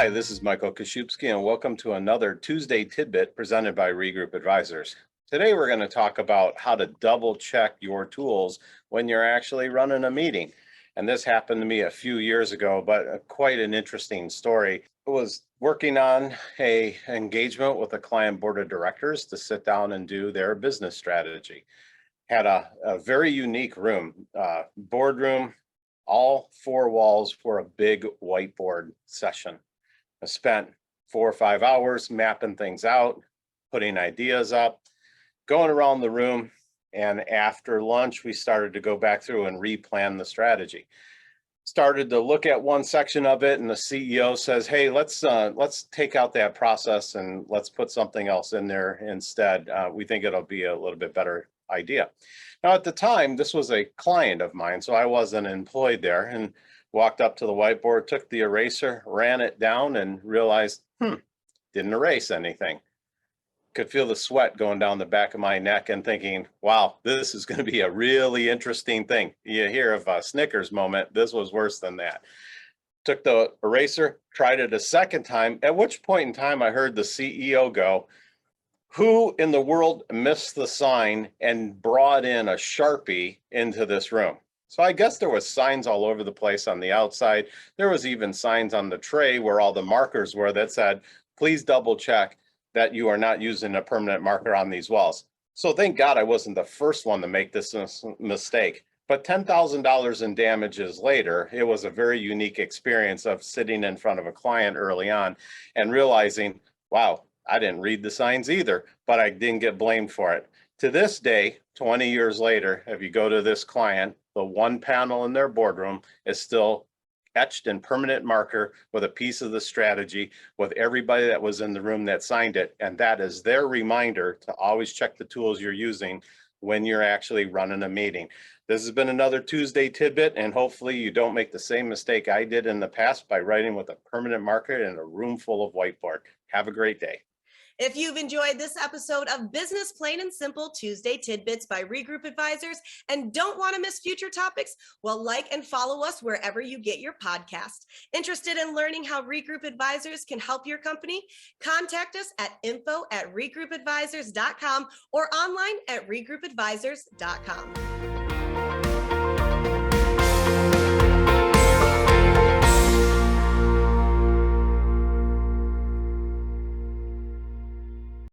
Hi, this is Michael Koszubski, and welcome to another Tuesday Tidbit presented by Regroup Advisors. Today, we're going to talk about how to double check your tools when you're actually running a meeting. And this happened to me a few years ago, but quite an interesting story. I was working on an engagement with a client board of directors to sit down and do their business strategy. Had a very unique room, boardroom, all four walls for a big whiteboard session. I spent 4 or 5 hours mapping things out, putting ideas up, going around the room, and after lunch, we started to go back through and replan the strategy. Started to look at one section of it, and the CEO says, "Hey, let's take out that process and let's put something else in there instead. We think it'll be a little bit better idea." Now, at the time, this was a client of mine, so I wasn't employed there, and walked up to the whiteboard, took the eraser, ran it down, and realized, didn't erase anything. Could feel the sweat going down the back of my neck and thinking, wow, this is going to be a really interesting thing. You hear of a Snickers moment. This was worse than that. Took the eraser, tried it a second time, at which point in time I heard the CEO go, "Who in the world missed the sign and brought in a Sharpie into this room?" So I guess there was signs all over the place on the outside. There was even signs on the tray where all the markers were that said, "Please double check that you are not using a permanent marker on these walls." So thank God I wasn't the first one to make this mistake. But $10,000 in damages later, it was a very unique experience of sitting in front of a client early on and realizing, wow, I didn't read the signs either, but I didn't get blamed for it. To this day, 20 years later, if you go to this client, the one panel in their boardroom is still etched in permanent marker with a piece of the strategy with everybody that was in the room that signed it. And that is their reminder to always check the tools you're using when you're actually running a meeting. This has been another Tuesday Tidbit, and hopefully you don't make the same mistake I did in the past by writing with a permanent marker in a room full of whiteboard. Have a great day. If you've enjoyed this episode of Business Plain and Simple Tuesday Tidbits by Regroup Advisors and don't want to miss future topics, well, like and follow us wherever you get your podcast. Interested in learning how Regroup Advisors can help your company? Contact us at info@regroupadvisors.com or online at regroupadvisors.com.